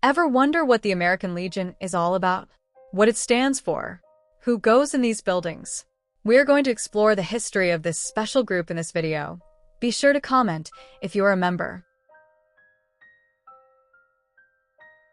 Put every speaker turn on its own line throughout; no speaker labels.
Ever wonder what the American Legion is all about? What it stands for? Who goes in these buildings? We're going to explore the history of this special group in this video. Be sure to comment if you're a member.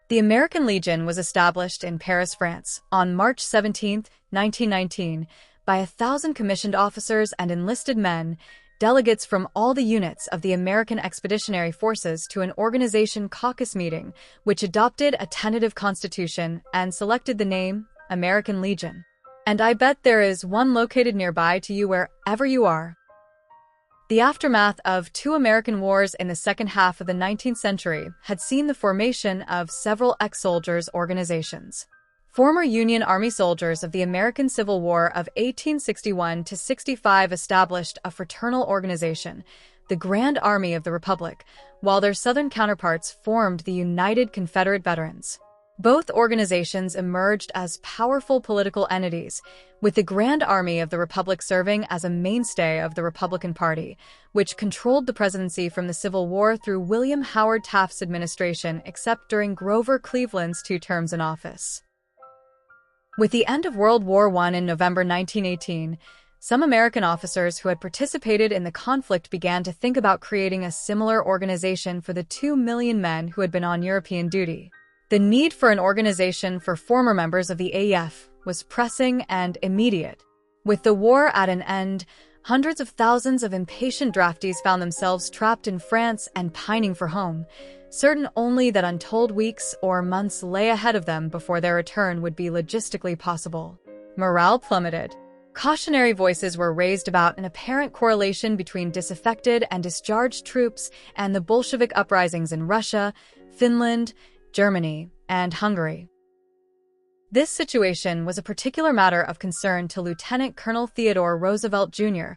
The American Legion was established in Paris, France, on March 17, 1919, by 1,000 commissioned officers and enlisted men, delegates from all the units of the American Expeditionary Forces to an organization caucus meeting, which adopted a tentative constitution and selected the name American Legion. And I bet there is one located nearby to you wherever you are. The aftermath of two American wars in the second half of the 19th century had seen the formation of several ex-soldiers' organizations. Former Union Army soldiers of the American Civil War of 1861–65 established a fraternal organization, the Grand Army of the Republic, while their Southern counterparts formed the United Confederate Veterans. Both organizations emerged as powerful political entities, with the Grand Army of the Republic serving as a mainstay of the Republican Party, which controlled the presidency from the Civil War through William Howard Taft's administration except during Grover Cleveland's 2 terms in office. With the end of World War I in November 1918, some American officers who had participated in the conflict began to think about creating a similar organization for the 2 million men who had been on European duty. The need for an organization for former members of the AEF was pressing and immediate. With the war at an end, hundreds of thousands of impatient draftees found themselves trapped in France and pining for home, certain only that untold weeks or months lay ahead of them before their return would be logistically possible. Morale plummeted. Cautionary voices were raised about an apparent correlation between disaffected and discharged troops and the Bolshevik uprisings in Russia, Finland, Germany, and Hungary. This situation was a particular matter of concern to Lieutenant Colonel Theodore Roosevelt Jr.,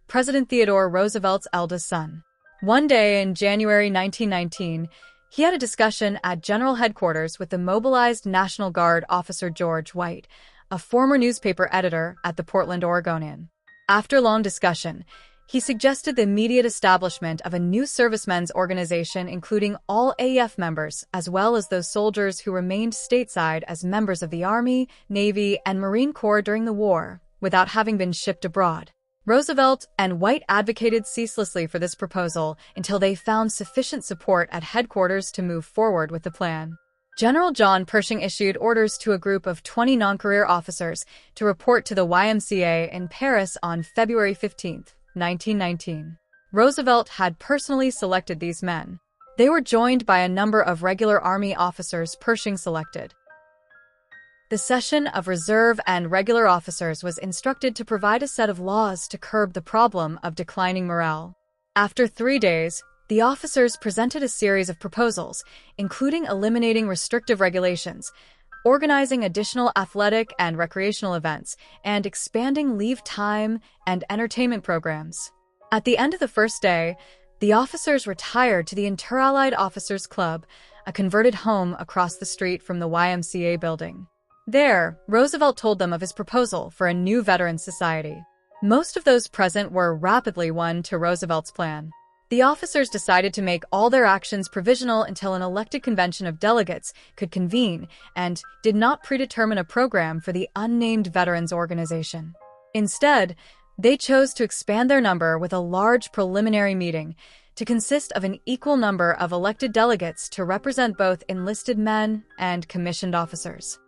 President Theodore Roosevelt's eldest son. One day in January 1919, he had a discussion at General Headquarters with the mobilized National Guard officer George White, a former newspaper editor at the Portland Oregonian. After long discussion, he suggested the immediate establishment of a new servicemen's organization including all AEF members as well as those soldiers who remained stateside as members of the Army, Navy, and Marine Corps during the war, without having been shipped abroad. Roosevelt and White advocated ceaselessly for this proposal until they found sufficient support at headquarters to move forward with the plan. General John Pershing issued orders to a group of 20 non-career officers to report to the YMCA in Paris on February 15, 1919. Roosevelt had personally selected these men. They were joined by a number of regular Army officers Pershing selected. The session of reserve and regular officers was instructed to provide a set of laws to curb the problem of declining morale. After 3 days, the officers presented a series of proposals, including eliminating restrictive regulations, organizing additional athletic and recreational events, and expanding leave time and entertainment programs. At the end of the first day, the officers retired to the Interallied Officers Club, a converted home across the street from the YMCA building. There, Roosevelt told them of his proposal for a new Veterans Society. Most of those present were rapidly won to Roosevelt's plan. The officers decided to make all their actions provisional until an elected convention of delegates could convene and did not predetermine a program for the unnamed Veterans Organization. Instead, they chose to expand their number with a large preliminary meeting to consist of an equal number of elected delegates to represent both enlisted men and commissioned officers.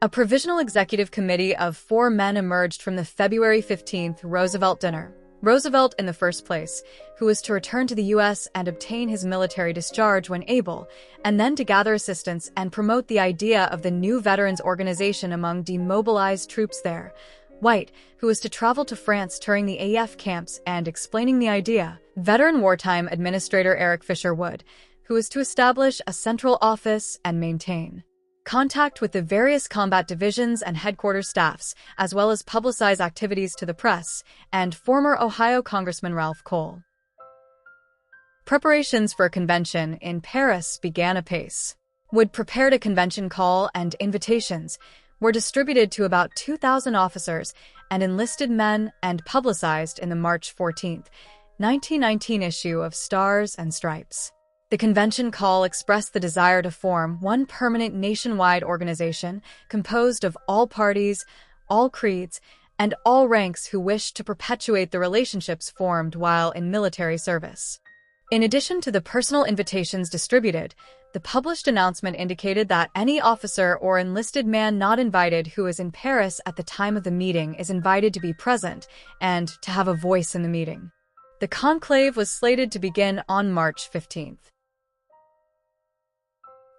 A provisional executive committee of 4 men emerged from the February 15th Roosevelt dinner. Roosevelt in the first place, who was to return to the U.S. and obtain his military discharge when able, and then to gather assistance and promote the idea of the new veterans organization among demobilized troops there. White, who was to travel to France touring the AEF camps and explaining the idea. Veteran wartime administrator Eric Fisher Wood, who was to establish a central office and maintain contact with the various combat divisions and headquarters staffs, as well as publicize activities to the press, and former Ohio Congressman Ralph Cole. Preparations for a convention in Paris began apace. Wood prepared a convention call and invitations were distributed to about 2,000 officers and enlisted men and publicized in the March 14, 1919 issue of Stars and Stripes. The convention call expressed the desire to form one permanent nationwide organization composed of all parties, all creeds, and all ranks who wished to perpetuate the relationships formed while in military service. In addition to the personal invitations distributed, the published announcement indicated that any officer or enlisted man not invited who is in Paris at the time of the meeting is invited to be present and to have a voice in the meeting. The conclave was slated to begin on March 15th.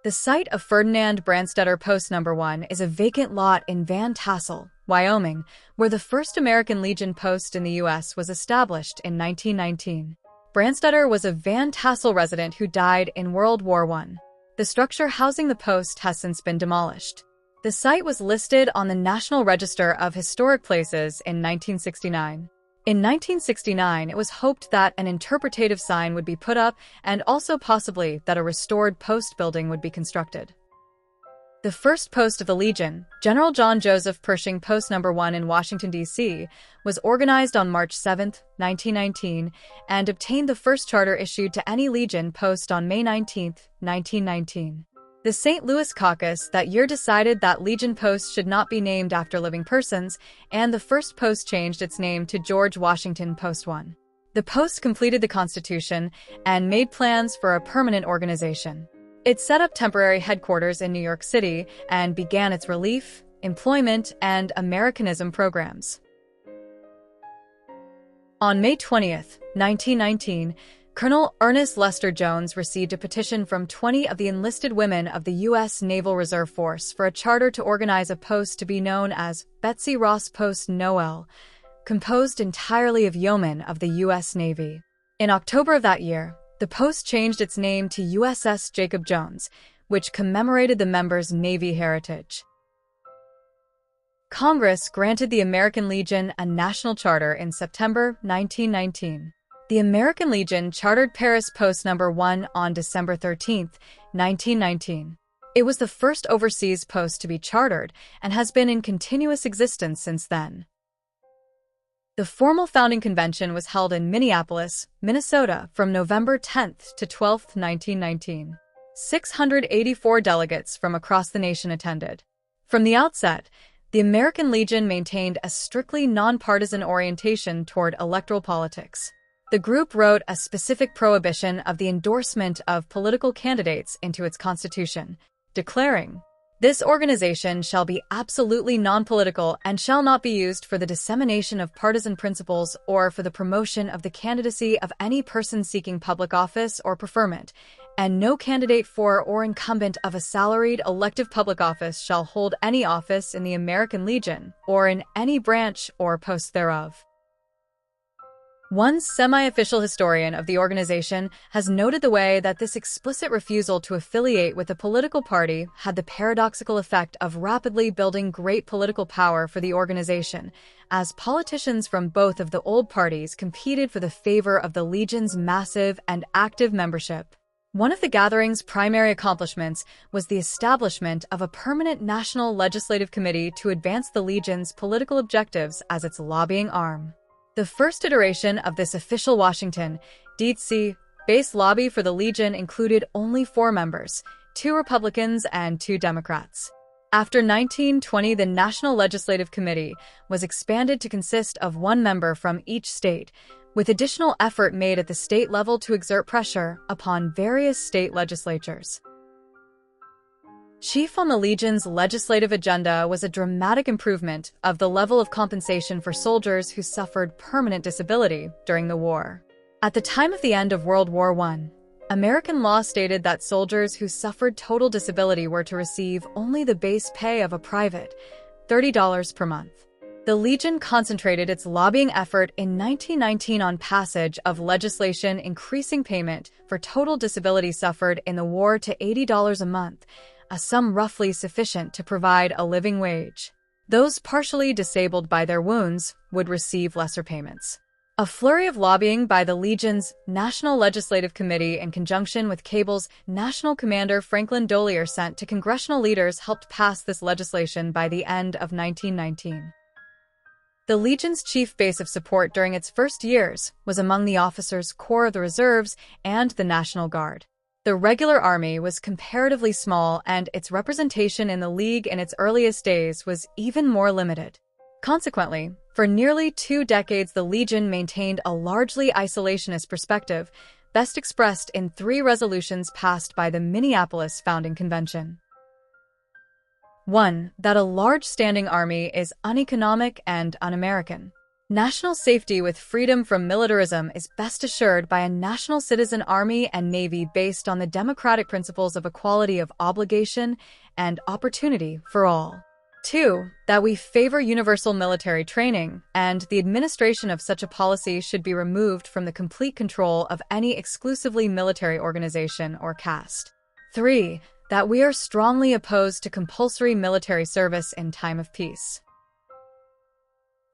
The site of Ferdinand Brandstetter Post No. 1 is a vacant lot in Van Tassel, Wyoming, where the first American Legion post in the U.S. was established in 1919. Brandstetter was a Van Tassel resident who died in World War I. The structure housing the post has since been demolished. The site was listed on the National Register of Historic Places in 1969. In 1969, it was hoped that an interpretative sign would be put up and also possibly that a restored post building would be constructed. The first post of the Legion, General John Joseph Pershing Post No. 1 in Washington, D.C., was organized on March 7, 1919, and obtained the first charter issued to any Legion post on May 19, 1919. The St. Louis Caucus that year decided that Legion posts should not be named after living persons, and the first post changed its name to George Washington Post 1. The post completed the Constitution and made plans for a permanent organization. It set up temporary headquarters in New York City and began its relief, employment, and Americanism programs. On May 20, 1919, Colonel Ernest Lester Jones received a petition from 20 of the enlisted women of the U.S. Naval Reserve Force for a charter to organize a post to be known as Betsy Ross Post Noel, composed entirely of yeomen of the U.S. Navy. In October of that year, the post changed its name to USS Jacob Jones, which commemorated the members' Navy heritage. Congress granted the American Legion a national charter in September 1919. The American Legion chartered Paris Post No. 1 on December 13, 1919. It was the first overseas post to be chartered and has been in continuous existence since then. The formal founding convention was held in Minneapolis, Minnesota from November 10 to 12, 1919. 684 delegates from across the nation attended. From the outset, the American Legion maintained a strictly nonpartisan orientation toward electoral politics. The group wrote a specific prohibition of the endorsement of political candidates into its constitution, declaring, "This organization shall be absolutely non-political and shall not be used for the dissemination of partisan principles or for the promotion of the candidacy of any person seeking public office or preferment, and no candidate for or incumbent of a salaried elective public office shall hold any office in the American Legion or in any branch or post thereof." One semi-official historian of the organization has noted the way that this explicit refusal to affiliate with a political party had the paradoxical effect of rapidly building great political power for the organization, as politicians from both of the old parties competed for the favor of the Legion's massive and active membership. One of the gathering's primary accomplishments was the establishment of a permanent national legislative committee to advance the Legion's political objectives as its lobbying arm. The first iteration of this official Washington, D.C. based lobby for the Legion included only 4 members, 2 Republicans and 2 Democrats. After 1920, the National Legislative Committee was expanded to consist of 1 member from each state, with additional effort made at the state level to exert pressure upon various state legislatures. Chief on the Legion's legislative agenda was a dramatic improvement of the level of compensation for soldiers who suffered permanent disability during the war. At the time of the end of World War I, American law stated that soldiers who suffered total disability were to receive only the base pay of a private, $30 per month. The Legion concentrated its lobbying effort in 1919 on passage of legislation increasing payment for total disability suffered in the war to $80 a month, a sum roughly sufficient to provide a living wage. Those partially disabled by their wounds would receive lesser payments. A flurry of lobbying by the Legion's National Legislative Committee in conjunction with Cable's National Commander Franklin Dollier sent to congressional leaders helped pass this legislation by the end of 1919. The Legion's chief base of support during its first years was among the officers' corps of the reserves and the National Guard. The regular army was comparatively small, and its representation in the League in its earliest days was even more limited. Consequently, for nearly 2 decades the Legion maintained a largely isolationist perspective, best expressed in 3 resolutions passed by the Minneapolis Founding Convention. 1. That a large standing army is uneconomic and un-American. National safety with freedom from militarism is best assured by a national citizen army and navy based on the democratic principles of equality of obligation and opportunity for all. 2. That we favor universal military training, and the administration of such a policy should be removed from the complete control of any exclusively military organization or caste. 3. That we are strongly opposed to compulsory military service in time of peace.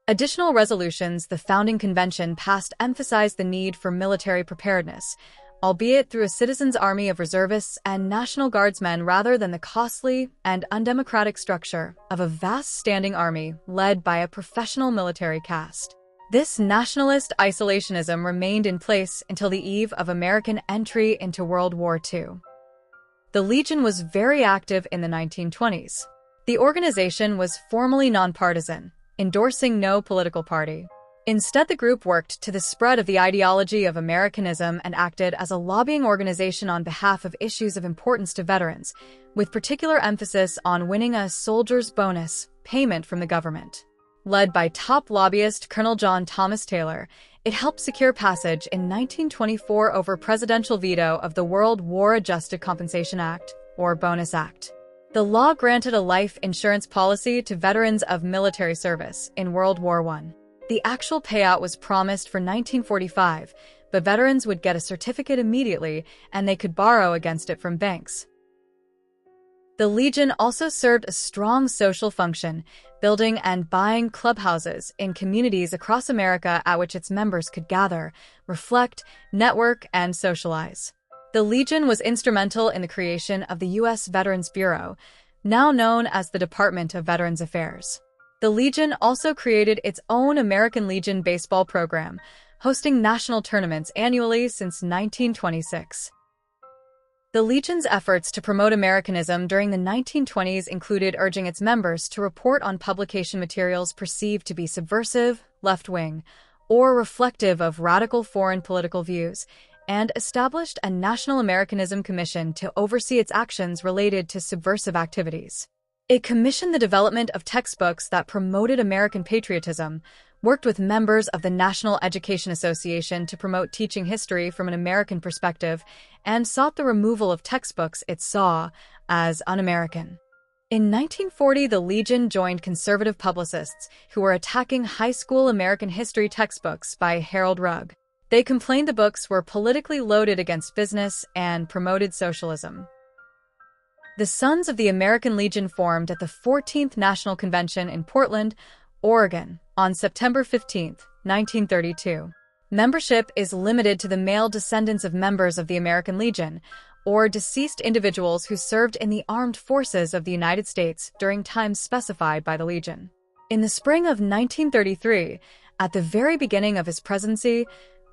Additional resolutions the Founding Convention passed emphasized the need for military preparedness, albeit through a citizens' army of reservists and National Guardsmen rather than the costly and undemocratic structure of a vast standing army led by a professional military caste. This nationalist isolationism remained in place until the eve of American entry into World War II. The Legion was very active in the 1920s. The organization was formally nonpartisan, endorsing no political party. Instead, the group worked to the spread of the ideology of Americanism and acted as a lobbying organization on behalf of issues of importance to veterans, with particular emphasis on winning a soldier's bonus payment from the government. Led by top lobbyist Colonel John Thomas Taylor, it helped secure passage in 1924 over presidential veto of the World War Adjusted Compensation Act, or Bonus Act. The law granted a life insurance policy to veterans of military service in World War I. The actual payout was promised for 1945, but veterans would get a certificate immediately and they could borrow against it from banks. The Legion also served a strong social function, building and buying clubhouses in communities across America at which its members could gather, reflect, network, and socialize. The Legion was instrumental in the creation of the U.S. Veterans Bureau, now known as the Department of Veterans Affairs. The Legion also created its own American Legion baseball program, hosting national tournaments annually since 1926. The Legion's efforts to promote Americanism during the 1920s included urging its members to report on publication materials perceived to be subversive, left-wing, or reflective of radical foreign political views, and established a National Americanism Commission to oversee its actions related to subversive activities. It commissioned the development of textbooks that promoted American patriotism, worked with members of the National Education Association to promote teaching history from an American perspective, and sought the removal of textbooks it saw as un-American. In 1940, the Legion joined conservative publicists who were attacking high school American history textbooks by Harold Rugg. They complained the books were politically loaded against business and promoted socialism. The Sons of the American Legion formed at the 14th National Convention in Portland, Oregon, on September 15, 1932. Membership is limited to the male descendants of members of the American Legion, or deceased individuals who served in the armed forces of the United States during times specified by the Legion. In the spring of 1933, at the very beginning of his presidency,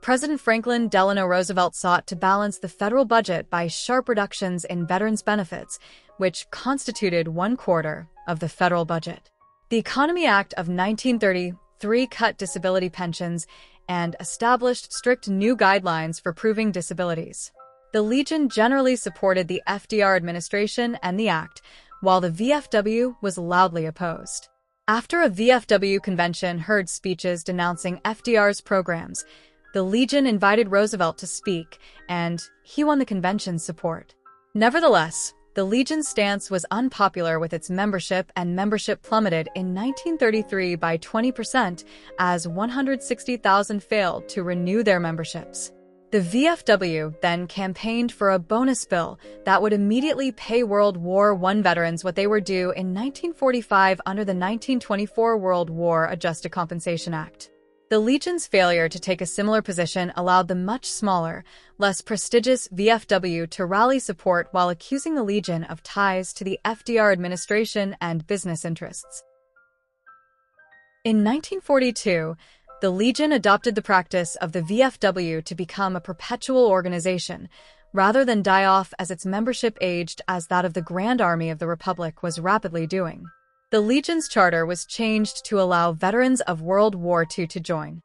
President Franklin Delano Roosevelt sought to balance the federal budget by sharp reductions in veterans' benefits, which constituted 1/4 of the federal budget. The Economy Act of 1933 cut disability pensions and established strict new guidelines for proving disabilities. The Legion generally supported the FDR administration and the act, while the VFW was loudly opposed. After a VFW convention heard speeches denouncing FDR's programs, the Legion invited Roosevelt to speak, and he won the convention's support. Nevertheless, the Legion's stance was unpopular with its membership, and membership plummeted in 1933 by 20% as 160,000 failed to renew their memberships. The VFW then campaigned for a bonus bill that would immediately pay World War I veterans what they were due in 1945 under the 1924 World War Adjusted Compensation Act. The Legion's failure to take a similar position allowed the much smaller, less prestigious VFW to rally support while accusing the Legion of ties to the FDR administration and business interests. In 1942, the Legion adopted the practice of the VFW to become a perpetual organization, rather than die off as its membership aged as that of the Grand Army of the Republic was rapidly doing. The Legion's charter was changed to allow veterans of World War II to join.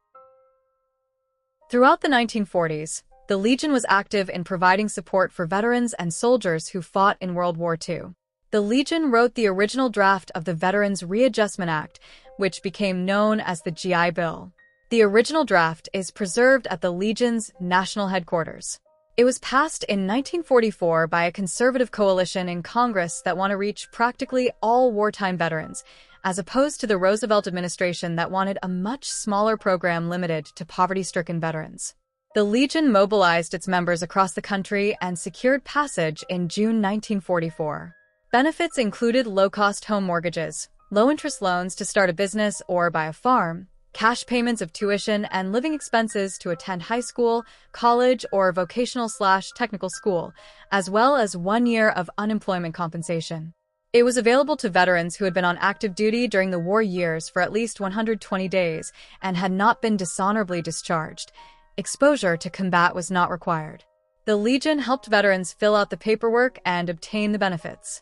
Throughout the 1940s, the Legion was active in providing support for veterans and soldiers who fought in World War II. The Legion wrote the original draft of the Veterans Readjustment Act, which became known as the GI Bill. The original draft is preserved at the Legion's national headquarters. It was passed in 1944 by a conservative coalition in Congress that wanted to reach practically all wartime veterans, as opposed to the Roosevelt administration that wanted a much smaller program limited to poverty-stricken veterans. The Legion mobilized its members across the country and secured passage in June 1944. Benefits included low-cost home mortgages, low-interest loans to start a business or buy a farm, cash payments of tuition and living expenses to attend high school, college, or vocational/technical school, as well as 1 year of unemployment compensation. It was available to veterans who had been on active duty during the war years for at least 120 days and had not been dishonorably discharged. Exposure to combat was not required. The Legion helped veterans fill out the paperwork and obtain the benefits.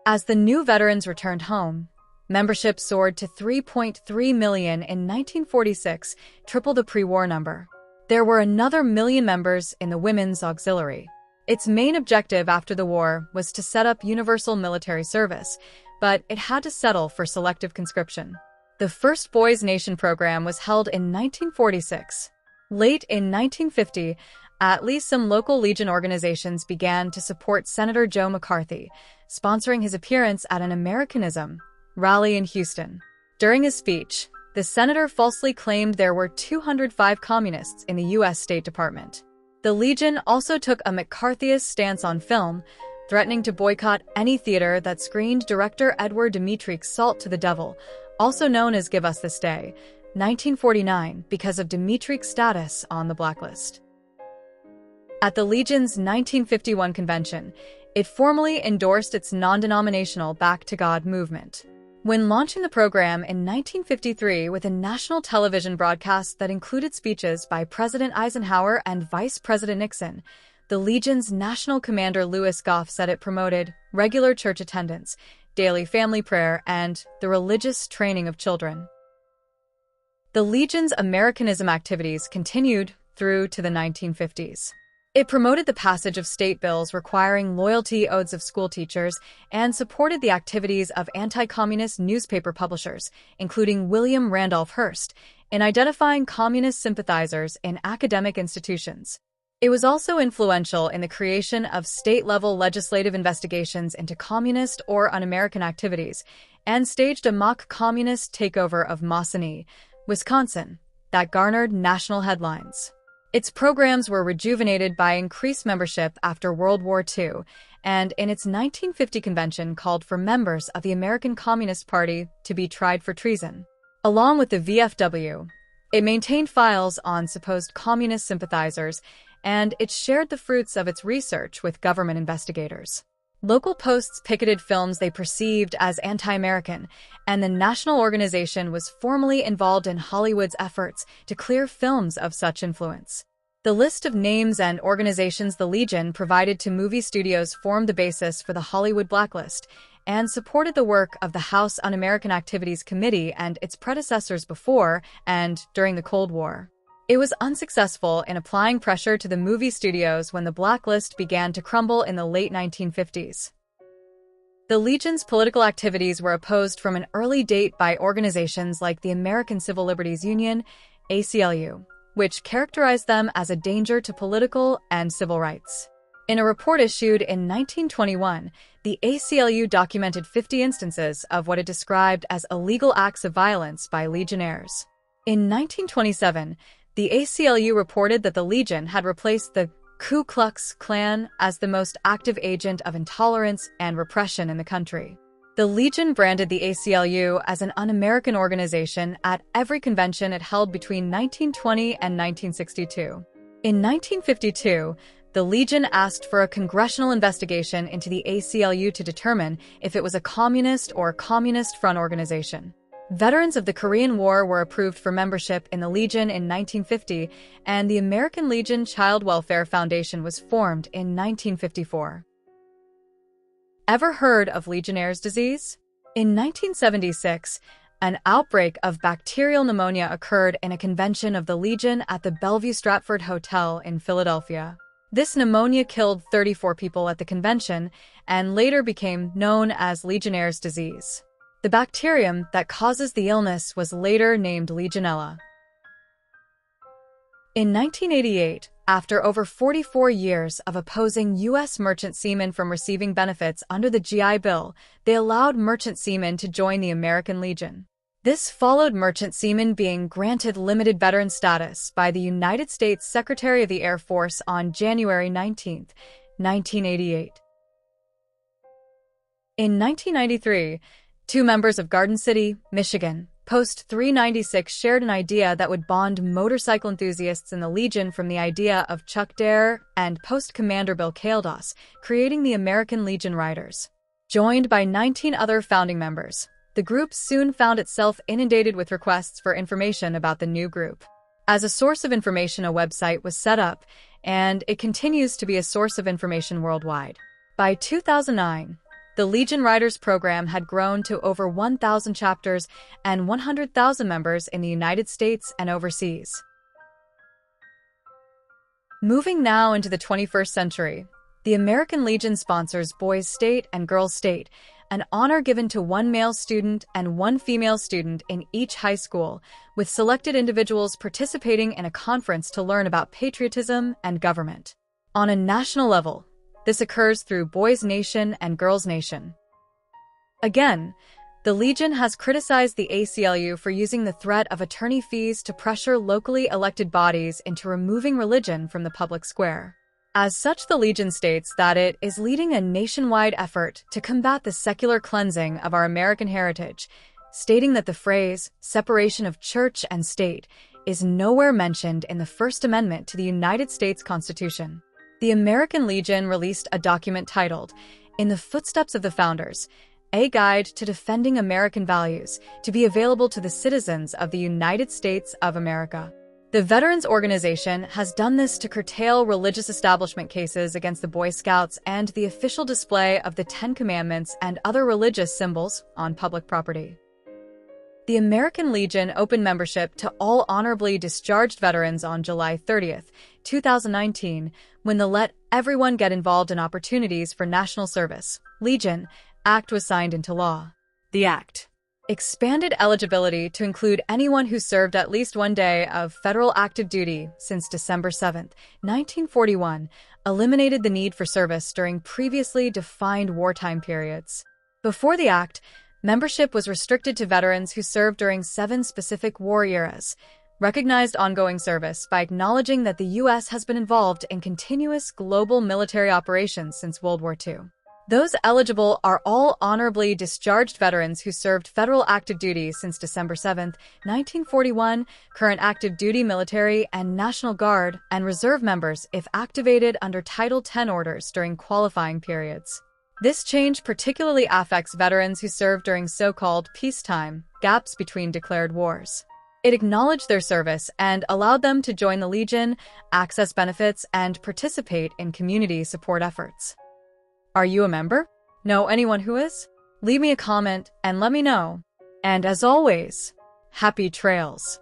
As the new veterans returned home, membership soared to 3.3 million in 1946, triple the pre-war number. There were another million members in the Women's Auxiliary. Its main objective after the war was to set up universal military service, but it had to settle for selective conscription. The first Boys Nation program was held in 1946. Late in 1950, at least some local Legion organizations began to support Senator Joe McCarthy, sponsoring his appearance at an Americanism rally in Houston. During his speech, the senator falsely claimed there were 205 communists in the U.S. State Department. The Legion also took a McCarthyist stance on film, threatening to boycott any theater that screened director Edward Dmytry's Salt to the Devil, also known as Give Us This Day, 1949, because of Dmytry's status on the blacklist. At the Legion's 1951 convention, it formally endorsed its non-denominational Back to God movement. When launching the program in 1953 with a national television broadcast that included speeches by President Eisenhower and Vice President Nixon, the Legion's national commander Louis Goff said it promoted regular church attendance, daily family prayer, and the religious training of children. The Legion's Americanism activities continued through to the 1950s. It promoted the passage of state bills requiring loyalty oaths of school teachers and supported the activities of anti-communist newspaper publishers, including William Randolph Hearst, in identifying communist sympathizers in academic institutions. It was also influential in the creation of state-level legislative investigations into communist or un-American activities, and staged a mock communist takeover of Masseny, Wisconsin, that garnered national headlines. Its programs were rejuvenated by increased membership after World War II, and in its 1950 convention called for members of the American Communist Party to be tried for treason. Along with the VFW, it maintained files on supposed communist sympathizers, and it shared the fruits of its research with government investigators. Local posts picketed films they perceived as anti-American, and the national organization was formally involved in Hollywood's efforts to clear films of such influence. The list of names and organizations the Legion provided to movie studios formed the basis for the Hollywood blacklist and supported the work of the House Un-American Activities Committee and its predecessors before and during the Cold War. It was unsuccessful in applying pressure to the movie studios when the blacklist began to crumble in the late 1950s. The Legion's political activities were opposed from an early date by organizations like the American Civil Liberties Union, ACLU, which characterized them as a danger to political and civil rights. In a report issued in 1921, the ACLU documented 50 instances of what it described as illegal acts of violence by Legionnaires. In 1927, the ACLU reported that the Legion had replaced the Ku Klux Klan as the most active agent of intolerance and repression in the country. The Legion branded the ACLU as an un-American organization at every convention it held between 1920 and 1962. In 1952, the Legion asked for a congressional investigation into the ACLU to determine if it was a communist or communist front organization. Veterans of the Korean War were approved for membership in the Legion in 1950, and the American Legion Child Welfare Foundation was formed in 1954. Ever heard of Legionnaire's disease? In 1976, an outbreak of bacterial pneumonia occurred in a convention of the Legion at the Bellevue Stratford Hotel in Philadelphia. This pneumonia killed 34 people at the convention and later became known as Legionnaire's disease. The bacterium that causes the illness was later named Legionella. In 1988, after over 44 years of opposing U.S. merchant seamen from receiving benefits under the GI Bill, they allowed merchant seamen to join the American Legion. This followed merchant seamen being granted limited veteran status by the United States Secretary of the Air Force on January 19, 1988. In 1993, two members of Garden City, Michigan, Post 396 shared an idea that would bond motorcycle enthusiasts in the Legion from the idea of Chuck Dare and Post Commander Bill Caldas, creating the American Legion Riders. Joined by 19 other founding members, the group soon found itself inundated with requests for information about the new group. As a source of information, a website was set up, and it continues to be a source of information worldwide. By 2009, the Legion Riders program had grown to over 1,000 chapters and 100,000 members in the United States and overseas. Moving now into the 21st century, the American Legion sponsors Boys State and Girls State, an honor given to one male student and one female student in each high school, with selected individuals participating in a conference to learn about patriotism and government. On a national level, this occurs through Boys Nation and Girls Nation. Again, the Legion has criticized the ACLU for using the threat of attorney fees to pressure locally elected bodies into removing religion from the public square. As such, the Legion states that it is leading a nationwide effort to combat the secular cleansing of our American heritage, stating that the phrase, separation of church and state, is nowhere mentioned in the First Amendment to the United States Constitution. The American Legion released a document titled, In the Footsteps of the Founders, A Guide to Defending American Values, to be available to the citizens of the United States of America. The Veterans Organization has done this to curtail religious establishment cases against the Boy Scouts and the official display of the Ten Commandments and other religious symbols on public property. The American Legion opened membership to all honorably discharged veterans on July 30, 2019, when the Let Everyone Get Involved in Opportunities for National Service, Legion, Act was signed into law. The Act expanded eligibility to include anyone who served at least one day of federal active duty since December 7, 1941, eliminated the need for service during previously defined wartime periods. Before the Act, membership was restricted to veterans who served during 7 specific war eras, recognized ongoing service by acknowledging that the U.S. has been involved in continuous global military operations since World War II. Those eligible are all honorably discharged veterans who served federal active duty since December 7, 1941, current active duty military and National Guard, and reserve members if activated under Title 10 orders during qualifying periods. This change particularly affects veterans who served during so-called peacetime, gaps between declared wars. It acknowledged their service and allowed them to join the Legion, access benefits, and participate in community support efforts. Are you a member? Know anyone who is? Leave me a comment and let me know. And as always, happy trails!